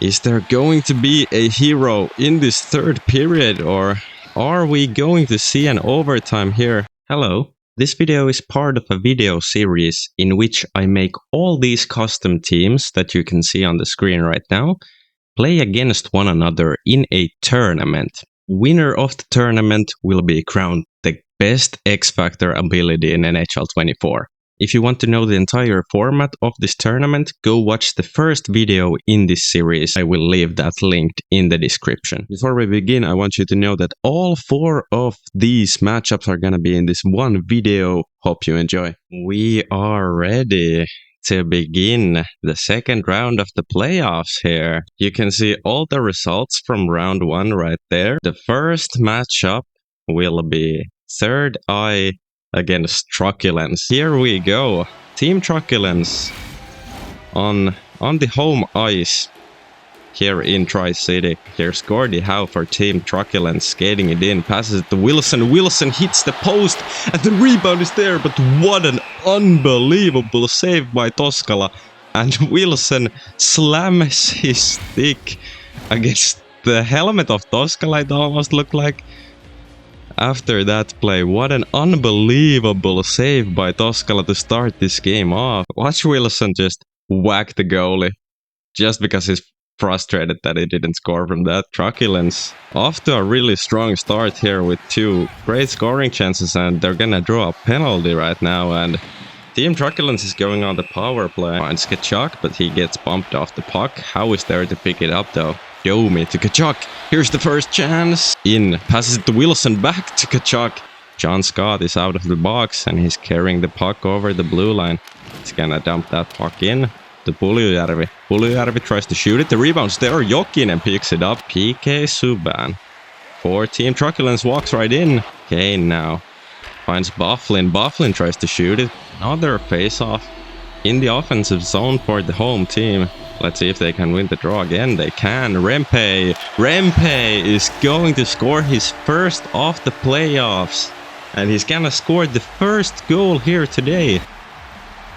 Is there going to be a hero in this third period, or are we going to see an overtime here? Hello. This video is part of a video series in which I make all these custom teams that you can see on the screen right now play against one another in a tournament. Winner of the tournament will be crowned the best X-Factor ability in NHL 24. If you want to know the entire format of this tournament, go watch the first video in this series. I will leave that linked in the description. Before we begin, I want you to know that all 4 of these matchups are gonna be in this one video. Hope you enjoy. We are ready to begin the second round of the playoffs here. You can see all the results from round 1 right there. The first matchup will be Third Eye against Truculence. Here we go. Team Truculence on the home ice here in Tri-City. Here's Gordy Howe for Team Truculence, skating it in, passes it to Wilson. Wilson hits the post and the rebound is there, but what an unbelievable save by Toskala. And Wilson slams his stick against the helmet of Toskala, it almost looked like. After that play, what an unbelievable save by Toskala to start this game off. Watch Wilson just whack the goalie just because he's frustrated that he didn't score from that. Truculence off to a really strong start here with 2 great scoring chances, and they're gonna draw a penalty right now, and Team Truculence is going on the power play. Finds Kachuk, but he gets bumped off the puck. How is there to pick it up though? Domi to Kachuk. Here's the first chance. In. Passes it to Wilson. Back to Kachuk. John Scott is out of the box and he's carrying the puck over the blue line. He's gonna dump that puck in to Puljujärvi. Puljujärvi tries to shoot it. The rebound's there. Jokinen picks it up. PK Subban for Team Truculence walks right in. Kane now finds Bufflin. Bufflin tries to shoot it. Another face-off in the offensive zone for the home team. Let's see if they can win the draw again. They can. Rempe is going to score his first of the playoffs. And he's gonna score the first goal here today.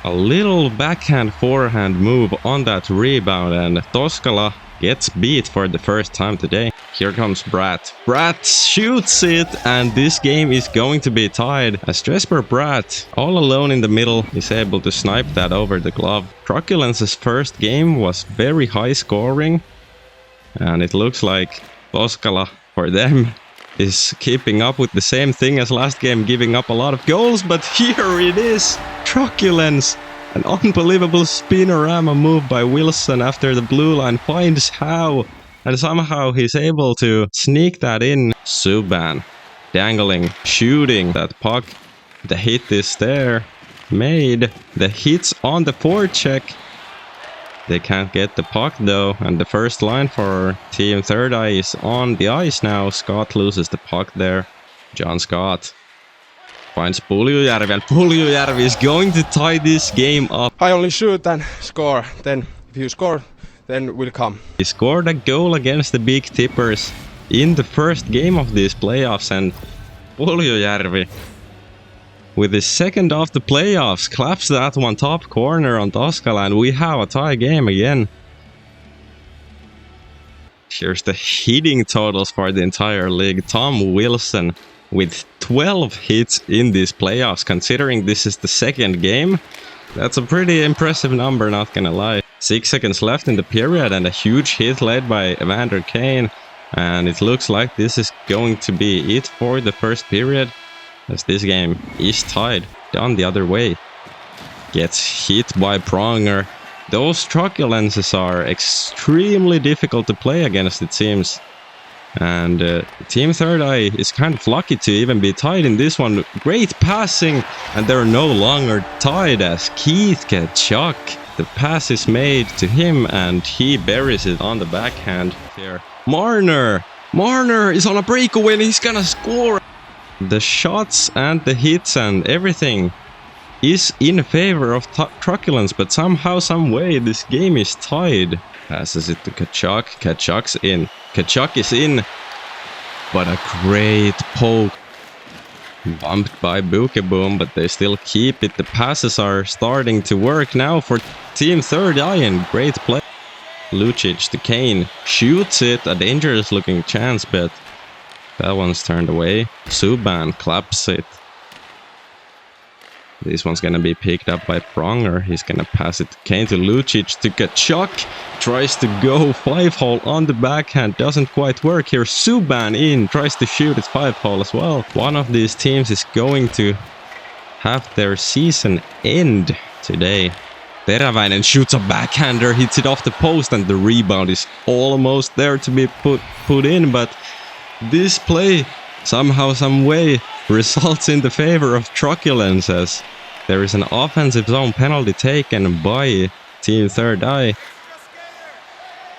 A little backhand forehand move on that rebound, and Toskala gets beat for the first time today. Here comes Bratt. Bratt shoots it, and this game is going to be tied as Jesper Bratt, all alone in the middle, is able to snipe that over the glove. Truculence's first game was very high scoring, and it looks like Toskala, for them, is keeping up with the same thing as last game, giving up a lot of goals, but here it is! Truculence! An unbelievable spinorama move by Wilson after the blue line finds Howe, and somehow he's able to sneak that in. Subban dangling, shooting that puck. The hit is there. Made. The hits on the forecheck. They can't get the puck though, and the first line for Team Third Eye is on the ice now. Scott loses the puck there. John Scott finds Puljujärvi, and Puljujärvi is going to tie this game up. I only shoot and score, then if you score, then we'll come. He scored a goal against the Big Tippers in the first game of these playoffs, and Puljujärvi, with his second of the playoffs, claps that one top corner on Toskala, and we have a tie game again. Here's the hitting totals for the entire league. Tom Wilson with 12 hits in these playoffs. Considering this is the second game, that's a pretty impressive number, not gonna lie. 6 seconds left in the period and a huge hit led by Evander Kane. And it looks like this is going to be it for the first period, as this game is tied. Down the other way. Gets hit by Pronger. Those Truculences are extremely difficult to play against, it seems. And Team Third Eye is kind of lucky to even be tied in this one. Great passing, and they're no longer tied as Keith Kachuk. The pass is made to him and he buries it on the backhand here. Marner is on a breakaway and he's gonna score. The shots and the hits and everything is in favor of Truculence, but somehow, some way, this game is tied. Passes it to Kachuk. Kachuk's in. Kachuk is in. But a great poke. Bumped by Bookeboom, but they still keep it. The passes are starting to work now for Team Third Eye, and great play. Lucic to Kane. Shoots it. A dangerous looking chance, but that one's turned away. Subban claps it. This one's gonna be picked up by Pronger. He's gonna pass it to Kane to Lucic to Kachuk. Tries to go 5-hole on the backhand. Doesn't quite work here. Subban in. Tries to shoot it 5-hole as well. One of these teams is going to have their season end today. Teräväinen shoots a backhander. Hits it off the post and the rebound is almost there to be put in. But this play somehow, some way results in the favor of Truculence as there is an offensive zone penalty taken by Team Third Eye.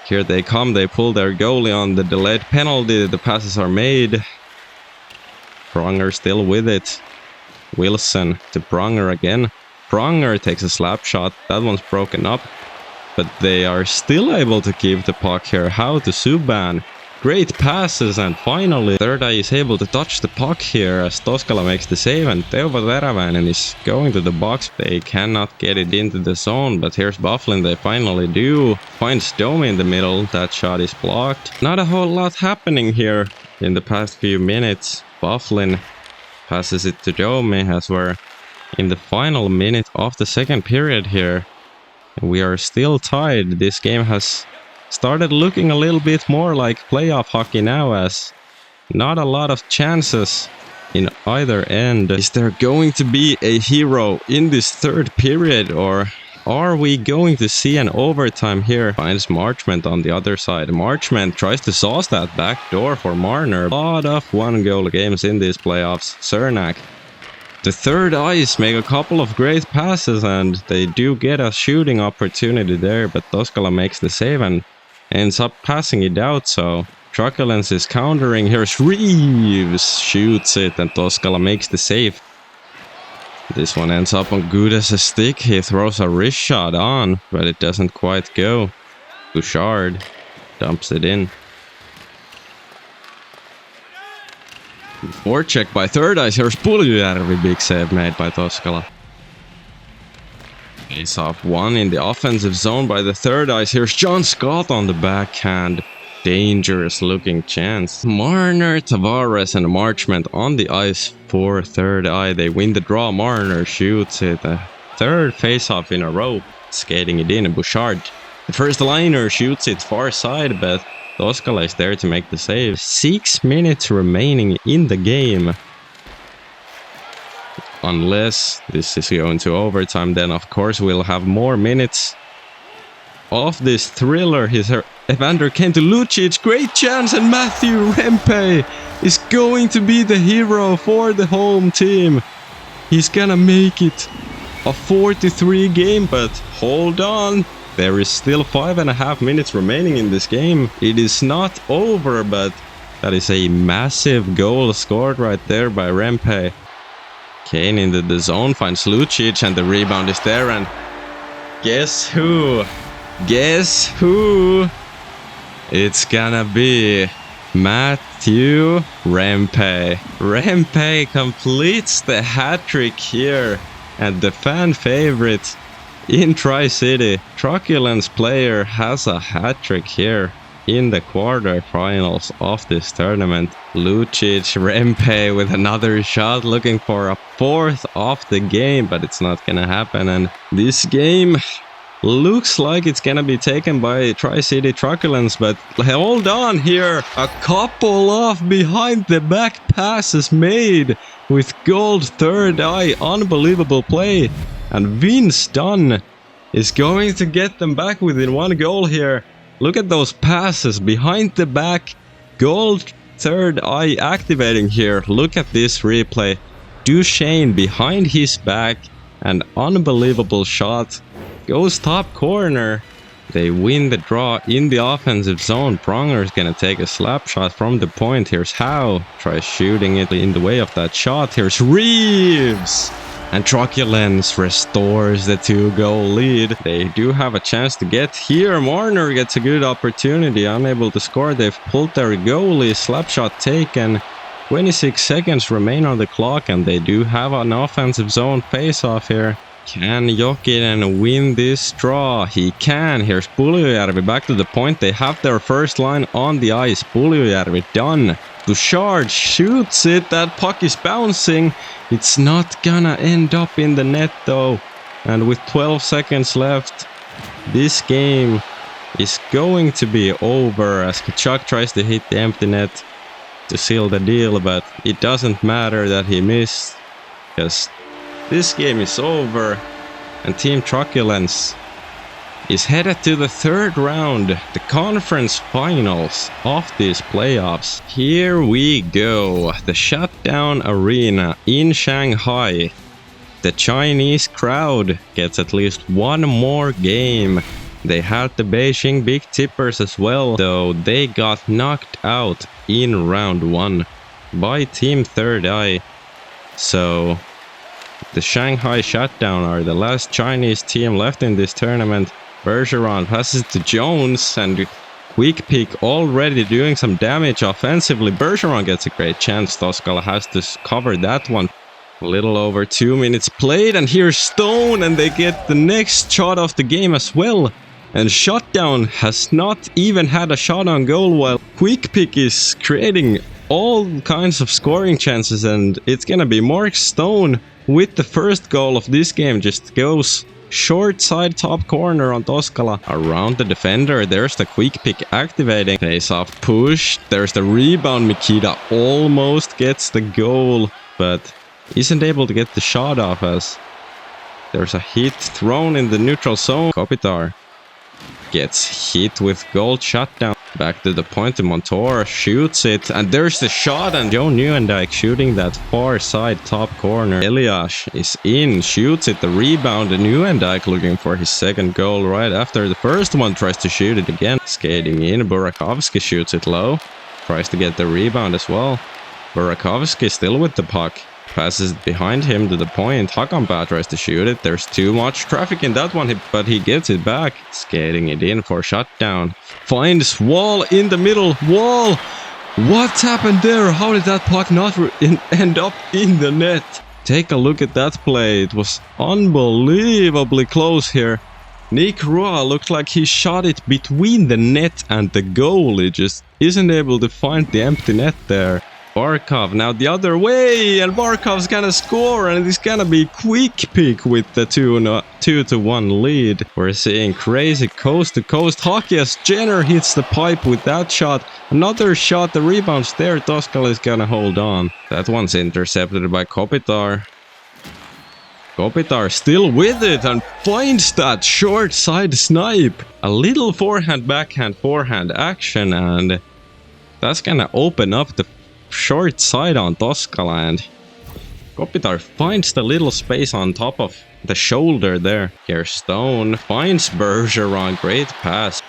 Here they come, they pull their goalie on the delayed penalty, the passes are made. Pronger still with it. Wilson to Pronger again. Pronger takes a slap shot, that one's broken up. But they are still able to keep the puck here. How to Subban. Great passes, and finally Third Eye is able to touch the puck here as Toskala makes the save and Teuvo Teräväinen is going to the box. They cannot get it into the zone, but here's Bufflin, they finally do. Finds Domi in the middle, that shot is blocked. Not a whole lot happening here in the past few minutes. Bufflin passes it to Domi as we're in the final minute of the second period here. We are still tied. This game has started looking a little bit more like playoff hockey now, as not a lot of chances in either end. Is there going to be a hero in this third period, or are we going to see an overtime here? Finds Marchment on the other side. Marchment tries to sauce that back door for Marner. A lot of one-goal games in these playoffs. Cernak. The Third Eyes make a couple of great passes and they do get a shooting opportunity there, but Toskala makes the save and ends up passing it out, so Truculence is countering. Here's Reeves, shoots it, and Toskala makes the save. This one ends up on Gudas' stick. He throws a wrist shot on, but it doesn't quite go. Bouchard dumps it in. Forecheck by Third Eyes. Here's Puljujärvi, big save made by Toskala. Face off one in the offensive zone by the Third Eyes. Here's John Scott on the backhand. Dangerous looking chance. Marner, Tavares and Marchment on the ice for Third Eye. They win the draw. Marner shoots it. A third face off in a row. Skating it in. Bouchard, the first liner, shoots it far side, but Toskala is there to make the save. 6 minutes remaining in the game. Unless this is going to overtime, then of course we'll have more minutes of this thriller. Here's Evander Kane to Lucic, great chance, and Matthew Rempe is going to be the hero for the home team. He's gonna make it a 4-3 game, but hold on. There is still 5.5 minutes remaining in this game. It is not over, but that is a massive goal scored right there by Rempe. Kane into the zone, finds Lucic, and the rebound is there, and guess who? Guess who? It's gonna be Matthew Rempe. Rempe completes the hat-trick here, and the fan favorite in Tri-City. Truculence player has a hat-trick here in the quarterfinals of this tournament. Lucic, Rempe with another shot, looking for a fourth of the game, but it's not gonna happen. And this game looks like it's gonna be taken by Tri-City Truculence, but hold on here. A couple of behind the back passes made with gold Third Eye. Unbelievable play. And Vince Dunn is going to get them back within one goal here. Look at those passes behind the back. Gold Third Eye activating here. Look at this replay. Duchesne behind his back. An unbelievable shot. Goes top corner. They win the draw in the offensive zone. Pronger is gonna take a slap shot from the point. Here's Howe. Tries shooting it in the way of that shot. Here's Reeves. And Truculence restores the 2-goal lead. They do have a chance to get here. Marner gets a good opportunity. Unable to score. They've pulled their goalie. Slap shot taken. 26 seconds remain on the clock. And they do have an offensive zone face-off here. Can Jokinen win this draw? He can. Here's Puljujärvi back to the point. They have their first line on the ice. Puljujärvi done. Bouchard shoots it. That puck is bouncing. It's not gonna end up in the net though. And with 12 seconds left, this game is going to be over as Tkachuk tries to hit the empty net to seal the deal, but it doesn't matter that he missed because this game is over and Team Truculence is headed to the third round, the conference finals of these playoffs. Here we go, the Shutdown Arena in Shanghai. The Chinese crowd gets at least one more game. They had the Beijing Big Tippers as well, though they got knocked out in round 1 by Team Third Eye. So the Shanghai Shutdown are the last Chinese team left in this tournament. Bergeron passes to Jones and Quick Pick already doing some damage offensively. Bergeron gets a great chance. Toskala has to cover that one. A little over 2 minutes played, and here's Stone, and they get the next shot of the game as well. And Shutdown has not even had a shot on goal, while Quick Pick is creating all kinds of scoring chances, and it's gonna be Mark Stone with the first goal of this game. Just goes short side top corner on Toskala. Around the defender, there's the Quick Pick activating. Face off push, there's the rebound. Mikita almost gets the goal, but isn't able to get the shot off as there's a hit thrown in the neutral zone. Kopitar gets hit with gold. Shutdown. Back to the point to Montour, shoots it, and there's the shot, and Joe Nieuwendyk shooting that far side top corner. Elias is in, shoots it, the rebound, and Nieuwendyk looking for his second goal right after the first one, tries to shoot it again. Skating in, Burakovsky shoots it low, tries to get the rebound as well. Burakovsky still with the puck. Passes behind him to the point. Hakanpää tries to shoot it. There's too much traffic in that one, but he gets it back. Skating it in for Shutdown. Finds Wall in the middle. Wall! What happened there? How did that puck not end up in the net? Take a look at that play. It was unbelievably close here. Nick Roy looked like he shot it between the net and the goal. He just isn't able to find the empty net there. Barkov now the other way, and Barkov's gonna score, and it's gonna be Quick Pick with the 2-1 lead. We're seeing crazy coast-to-coast hockey as Jenner hits the pipe with that shot. Another shot, the rebound's there. Toskala is gonna hold on. That one's intercepted by Kopitar. Kopitar still with it and finds that short side snipe. A little backhand forehand action, and that's gonna open up the short side on Toskala, and Kopitar finds the little space on top of the shoulder there. Here Stone finds Bergeron, great pass.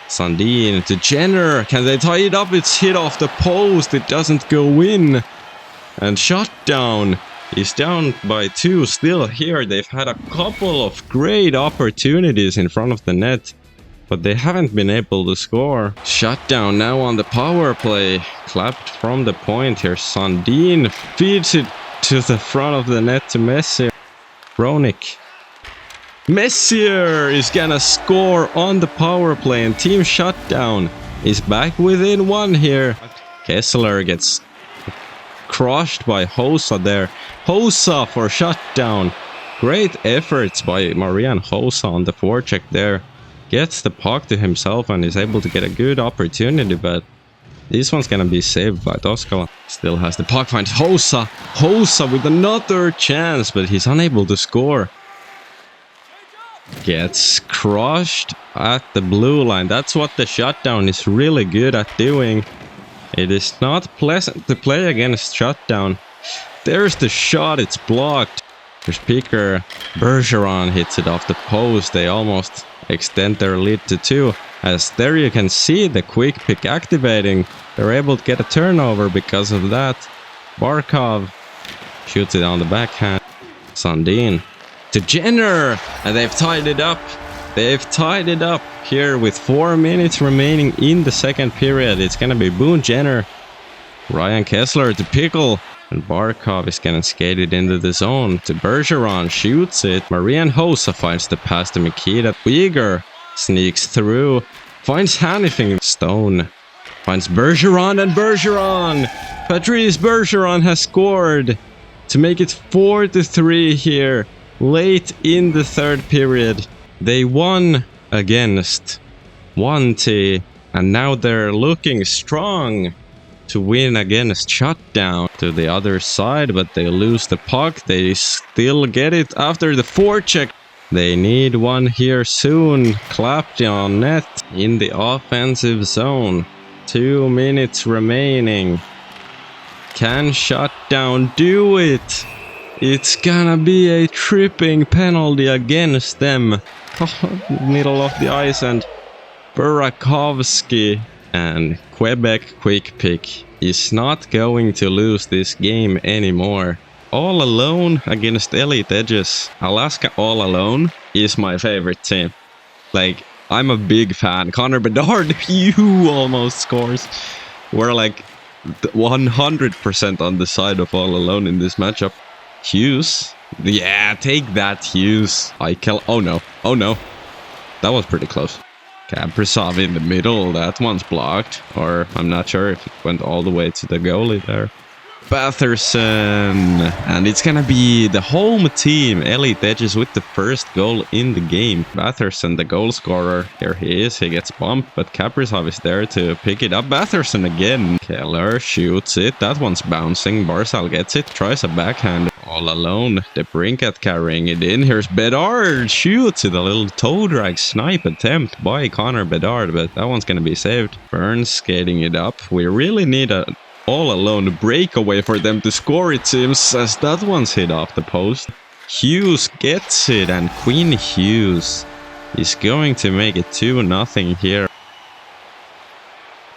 Sandin to Jenner, can they tie it up? It's hit off the post, it doesn't go in. And Shutdown is down by 2 still here. They've had a couple of great opportunities in front of the net, but they haven't been able to score. Shutdown now on the power play. Clapped from the point here. Sandin feeds it to the front of the net to Messier. Roenick. Messier is gonna score on the power play, and Team Shutdown is back within 1 here. Kessler gets crushed by Hossa there. Hossa for Shutdown. Great efforts by Marian Hossa on the forecheck there. Gets the puck to himself and is able to get a good opportunity, but this one's gonna be saved by Toskala. Still has the puck, finds Hossa. Hossa with another chance, but he's unable to score. Gets crushed at the blue line. That's what the Shutdown is really good at doing. It is not pleasant to play against Shutdown. There's the shot, it's blocked. There's Picker. Bergeron hits it off the post. They almost extend their lead to 2. As there you can see the Quick Pick activating. They're able to get a turnover because of that. Barkov shoots it on the backhand. Sandin to Jenner, and they've tied it up. They've tied it up here with 4 minutes remaining in the second period. It's gonna be Boone Jenner. Ryan Kessler to Pickle. And Barkov is getting skated into the zone to Bergeron, shoots it. Marian Hossa finds the pass to Mikita. Uyghur sneaks through, finds Hannifin. Stone finds Bergeron, and Patrice Bergeron has scored to make it 4-3 here late in the third period. They won against 1T, and now they're looking strong to win against Shutdown to the other side, but they lose the puck. They still get it after the forecheck. They need one here soon. Clapped on net in the offensive zone. 2 minutes remaining. Can Shutdown do it? It's gonna be a tripping penalty against them. Middle of the ice, and Burakovsky and Quebec quick pick is not going to lose this game anymore. All alone against Elite Edges. Alaska all alone is my favorite team. Like, I'm a big fan. Connor Bedard, you almost scores. We're like 100% on the side of all alone in this matchup. Hughes. Yeah, take that, Hughes. Oh no. Oh no. That was pretty close. Kaprizov in the middle, that one's blocked. Or I'm not sure if it went all the way to the goalie there. Batherson. And it's gonna be the home team, Elite Edges, with the first goal in the game. Batherson, the goal scorer. Here he is, he gets bumped, but Kaprizov is there to pick it up. Batherson again. Keller shoots it, that one's bouncing. Barzal gets it, tries a backhand. All alone, the Brinkat carrying it in. Here's Bedard, shoots it, a little toe drag snipe attempt by Connor Bedard, but that one's gonna be saved. Burns skating it up. We really need a all alone breakaway for them to score, it seems, as that one's hit off the post. Hughes gets it, and Quinn Hughes is going to make it 2-0 here.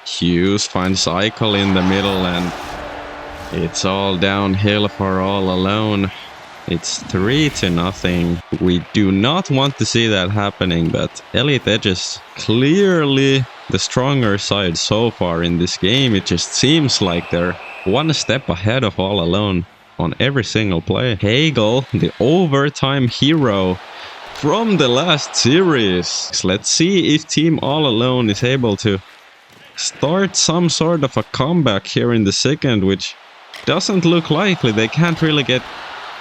Hughes finds Eichel in the middle, and it's all downhill for all alone. It's 3-0. We do not want to see that happening, but Elite Edges clearly the stronger side so far in this game. It just seems like they're one step ahead of all alone on every single play. Hagel, the overtime hero from the last series. Let's see if Team All Alone is able to start some sort of a comeback here in the second, which doesn't look likely. They can't really get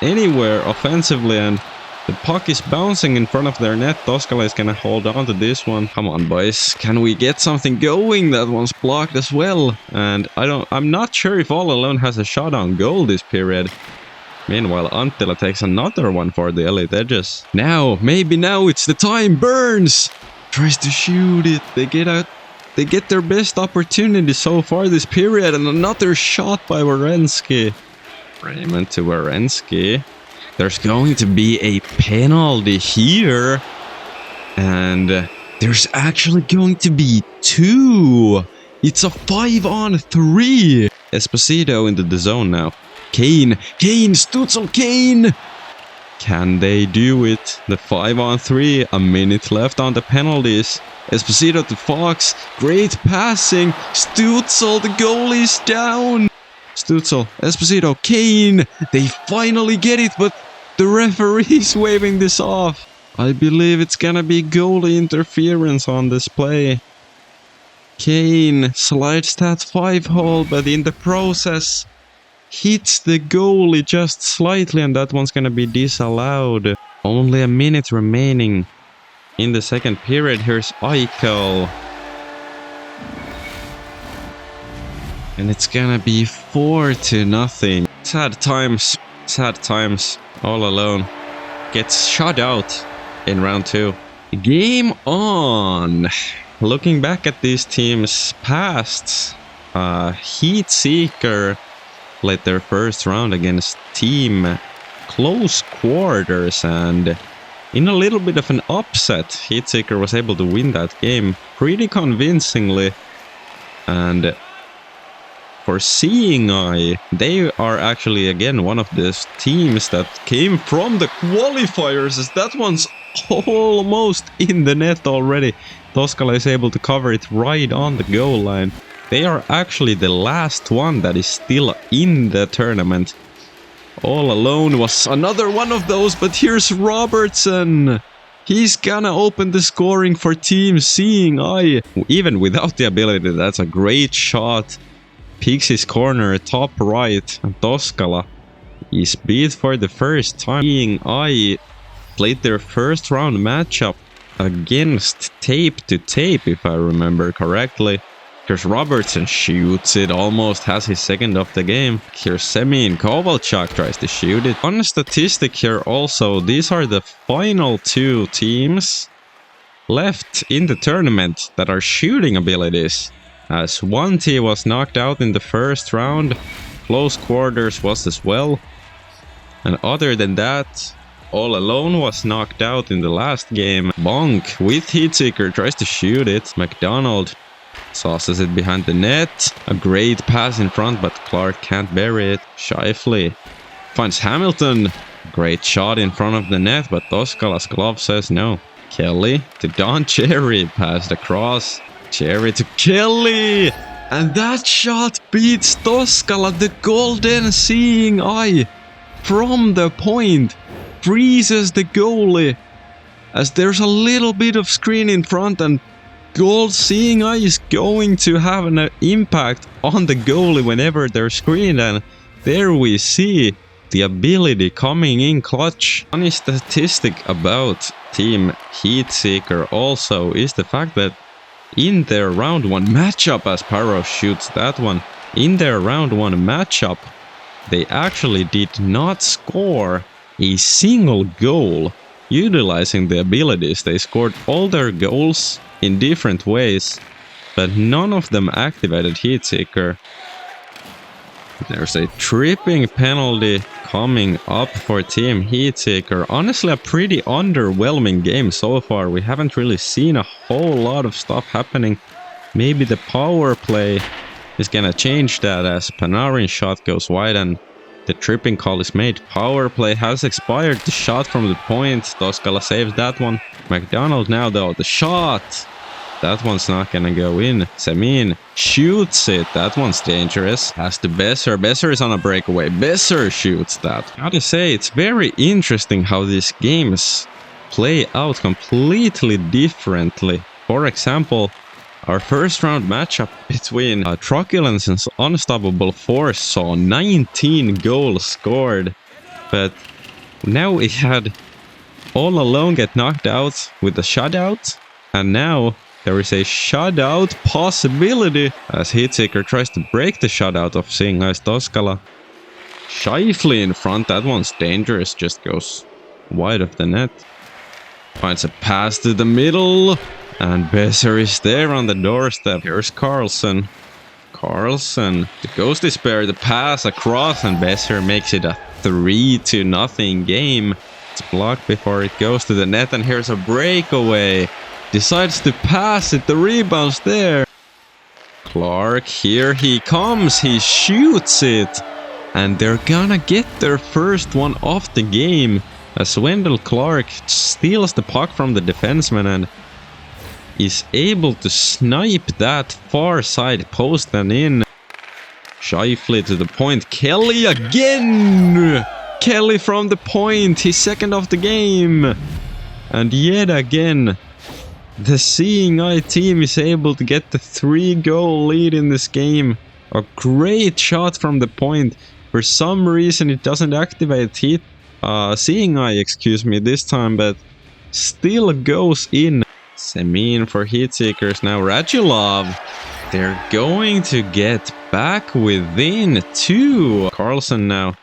anywhere offensively, and the puck is bouncing in front of their net. Toskala is gonna hold on to this one. Come on, boys. Can we get something going? That one's blocked as well. And I'm not sure if All Alone has a shot on goal this period. Meanwhile, Anttila takes another one for the Elite Edges. Maybe now it's the time. Burns tries to shoot it. They get their best opportunity so far this period, and another shot by Werenski. Raymond to Werenski. There's going to be a penalty here, and there's actually going to be 2. It's a 5-on-3. Esposito into the zone now. Kane, Stutzel, Kane! Can they do it? The 5-on-3, a minute left on the penalties. Esposito to Fox, great passing. Stutzel, the goalie's down. Stutzel, Esposito, Kane! They finally get it, but the referee's waving this off. I believe it's gonna be goalie interference on this play. Kane slides that 5-hole, but in the process hits the goalie just slightly, and that one's gonna be disallowed. Only a minute remaining in the second period. Here's Eichel. And it's gonna be 4-0. Sad times. All Alone gets shut out in round 2. Game on. Looking back at these teams' pasts, Heatseeker played their first round against Team Close Quarters, and in a little bit of an upset, Heatseeker was able to win that game pretty convincingly. And for Seeing Eye, they are actually again one of these teams that came from the qualifiers, as that one's almost in the net already. Toskala is able to cover it right on the goal line. They are actually the last one that is still in the tournament. All Alone was another one of those, but here's Robertson. He's gonna open the scoring for Team Seeing Eye. Even without the ability, that's a great shot. Peeks his corner, top right, and Toskala is beat for the first time. Seeing Eye played their first round matchup against Tape to Tape, if I remember correctly. Here's Robertson, shoots it, almost has his second of the game. Here's Semyon, Kovalchuk tries to shoot it. One statistic here also, these are the final two teams left in the tournament that are shooting abilities. As one team was knocked out in the first round, close quarters was as well. And other than that, All Alone was knocked out in the last game. Bonk with Heatseeker tries to shoot it. McDonald sauces it behind the net. A great pass in front, but Clark can't bury it. Shifley finds Hamilton. Great shot in front of the net, but Toskala's glove says no. Kelly to Don Cherry, passed across. Cherry to Kelly! And that shot beats Toskala, the golden Seeing Eye. From the point, freezes the goalie. As there's a little bit of screen in front, and Gold Seeing Eye is going to have an impact on the goalie whenever they're screened. And there we see the ability coming in clutch. Funny statistic about Team Heatseeker also is the fact that in their round 1 matchup, as Paro shoots that one, in their round 1 matchup, they actually did not score a single goal utilizing the abilities. They scored all their goals in different ways, but none of them activated Heatseeker. There's a tripping penalty coming up for Team Heatseeker. Honestly, a pretty underwhelming game so far. We haven't really seen a whole lot of stuff happening. Maybe the power play is gonna change that as Panarin's shot goes wide and the tripping call is made. Power play has expired. The shot from the point. Toskala saves that one. McDonald now though. The shot. That one's not gonna go in. Semyon shoots it. That one's dangerous. Has to Besser. Besser is on a breakaway. Besser shoots that. Gotta say, it's very interesting how these games play out completely differently. For example, our first round matchup between Truculence and Unstoppable Force saw 19 goals scored. But now we had All Alone get knocked out with a shutout. And now there is a shutout possibility as Heatseeker tries to break the shutout of Seeing Eye's Toskala. Shifley in front, that one's dangerous, just goes wide of the net. Finds a pass to the middle, and Besser is there on the doorstep. Here's Carlson. Carlson, the ghost is spared, the pass across, and Besser makes it a 3-0 game. It's blocked before it goes to the net, and here's a breakaway. Decides to pass it, the rebound's there. Clark, here he comes, he shoots it. And they're gonna get their first one off the game. As Wendell Clark steals the puck from the defenseman and is able to snipe that far side post and in. Shifley to the point, Kelly again! Kelly from the point, his second of the game. And yet again, the Seeing Eye team is able to get the 3-goal lead in this game. A great shot from the point. For some reason it doesn't activate Seeing Eye, excuse me, this time, but still goes in. Semyon for Heatseekers now. Radulov. They're going to get back within 2. Carlson now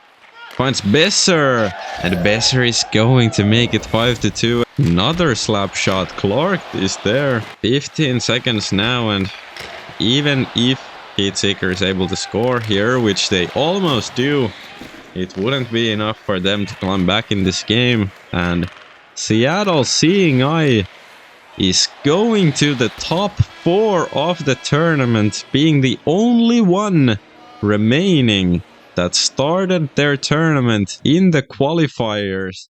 finds Besser, and Besser is going to make it 5-2. Another slap shot. Clark is there. 15 seconds now, and even if Heatseeker is able to score here, which they almost do, it wouldn't be enough for them to climb back in this game. And Seattle Seeing Eye is going to the top 4 of the tournament, being the only one remaining that started their tournament in the qualifiers.